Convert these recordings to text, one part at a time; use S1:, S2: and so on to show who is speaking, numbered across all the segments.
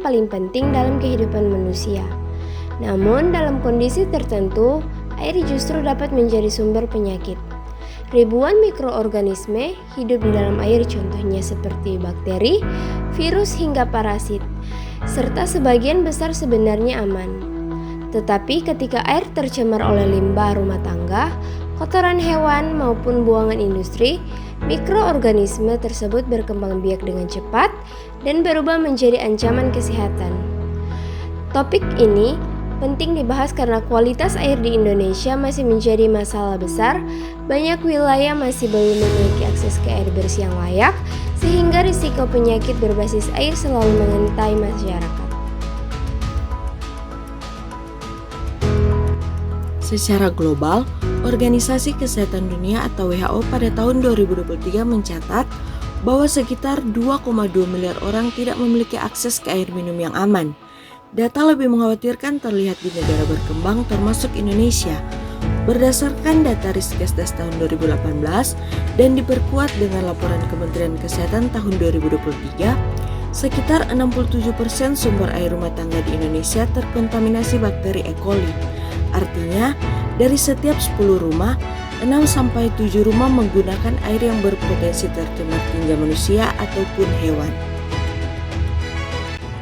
S1: paling penting dalam kehidupan manusia. Namun, dalam kondisi tertentu, air justru dapat menjadi sumber penyakit. Ribuan mikroorganisme hidup di dalam air, contohnya seperti bakteri, virus hingga parasit, serta sebagian besar sebenarnya aman. Tetapi ketika air tercemar oleh limbah rumah tangga, kotoran hewan maupun buangan industri, mikroorganisme tersebut berkembang biak dengan cepat dan berubah menjadi ancaman kesehatan. Topik ini penting dibahas karena kualitas air di Indonesia masih menjadi masalah besar. Banyak wilayah masih belum memiliki akses ke air bersih yang layak, sehingga risiko penyakit berbasis air selalu mengintai masyarakat.
S2: Secara global, Organisasi Kesehatan Dunia atau WHO pada tahun 2023 mencatat bahwa sekitar 2,2 miliar orang tidak memiliki akses ke air minum yang aman. Data lebih mengkhawatirkan terlihat di negara berkembang termasuk Indonesia. Berdasarkan data Riskesdas tahun 2018 dan diperkuat dengan laporan Kementerian Kesehatan tahun 2023, sekitar 67% sumber air rumah tangga di Indonesia terkontaminasi bakteri E. coli. Artinya, dari setiap 10 rumah, 6-7 rumah menggunakan air yang berpotensi tercemar tinja manusia ataupun hewan.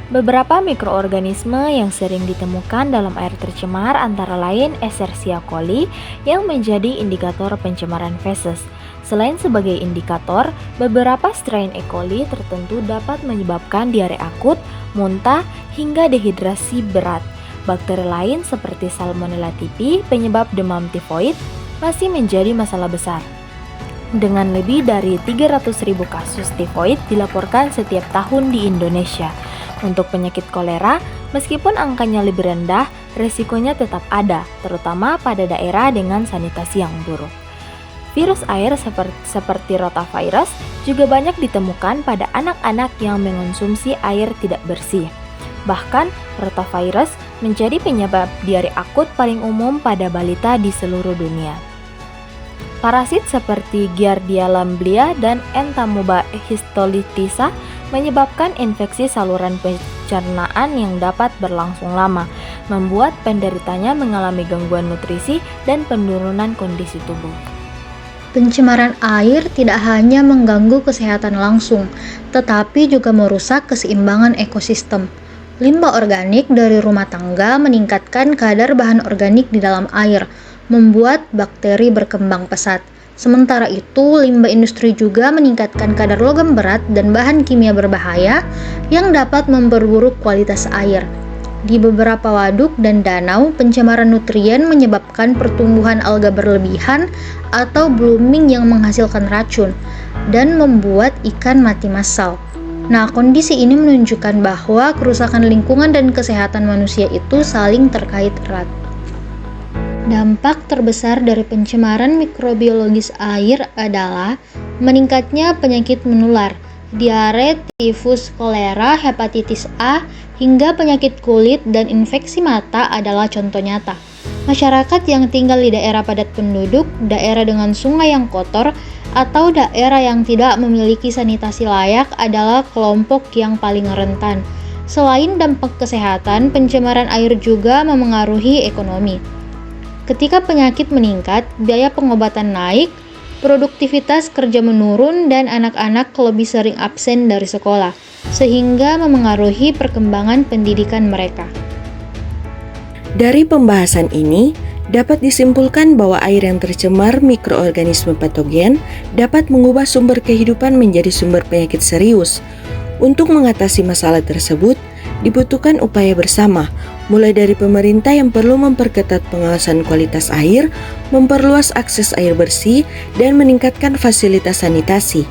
S3: Beberapa mikroorganisme yang sering ditemukan dalam air tercemar antara lain Escherichia coli yang menjadi indikator pencemaran feses. Selain sebagai indikator, beberapa strain E. coli tertentu dapat menyebabkan diare akut, muntah, hingga dehidrasi berat. Bakteri lain seperti Salmonella typhi, penyebab demam tifoid, masih menjadi masalah besar. Dengan lebih dari 300.000 kasus tifoid dilaporkan setiap tahun di Indonesia. Untuk penyakit kolera, meskipun angkanya lebih rendah, resikonya tetap ada, terutama pada daerah dengan sanitasi yang buruk. Virus air seperti rotavirus juga banyak ditemukan pada anak-anak yang mengonsumsi air tidak bersih. Bahkan, rotavirus menjadi penyebab diare akut paling umum pada balita di seluruh dunia. Parasit seperti Giardia lamblia dan Entamoeba histolitisa menyebabkan infeksi saluran pencernaan yang dapat berlangsung lama, membuat penderitanya mengalami gangguan nutrisi dan penurunan kondisi tubuh.
S4: Pencemaran air tidak hanya mengganggu kesehatan langsung, tetapi juga merusak keseimbangan ekosistem. Limbah organik dari rumah tangga meningkatkan kadar bahan organik di dalam air, membuat bakteri berkembang pesat. Sementara itu, limbah industri juga meningkatkan kadar logam berat dan bahan kimia berbahaya yang dapat memperburuk kualitas air. Di beberapa waduk dan danau, pencemaran nutrien menyebabkan pertumbuhan alga berlebihan atau blooming yang menghasilkan racun dan membuat ikan mati massal. Nah, kondisi ini menunjukkan bahwa kerusakan lingkungan dan kesehatan manusia itu saling terkait erat. Dampak terbesar dari pencemaran mikrobiologis air adalah meningkatnya penyakit menular, diare, tifus, kolera, hepatitis A, hingga penyakit kulit dan infeksi mata adalah contoh nyata. Masyarakat yang tinggal di daerah padat penduduk, daerah dengan sungai yang kotor, atau daerah yang tidak memiliki sanitasi layak adalah kelompok yang paling rentan. Selain dampak kesehatan, pencemaran air juga memengaruhi ekonomi. Ketika penyakit meningkat, biaya pengobatan naik, produktivitas kerja menurun, dan anak-anak lebih sering absen dari sekolah, sehingga memengaruhi perkembangan pendidikan mereka.
S2: Dari pembahasan ini, dapat disimpulkan bahwa air yang tercemar mikroorganisme patogen dapat mengubah sumber kehidupan menjadi sumber penyakit serius. Untuk mengatasi masalah tersebut, dibutuhkan upaya bersama, mulai dari pemerintah yang perlu memperketat pengawasan kualitas air, memperluas akses air bersih, dan meningkatkan fasilitas sanitasi.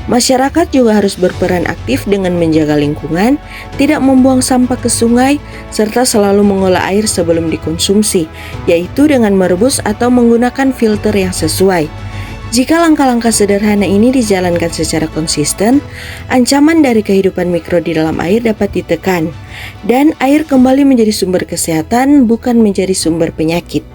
S2: Masyarakat juga harus berperan aktif dengan menjaga lingkungan, tidak membuang sampah ke sungai, serta selalu mengolah air sebelum dikonsumsi, yaitu dengan merebus atau menggunakan filter yang sesuai. Jika langkah-langkah sederhana ini dijalankan secara konsisten, ancaman dari kehidupan mikro di dalam air dapat ditekan, dan air kembali menjadi sumber kesehatan, bukan menjadi sumber penyakit.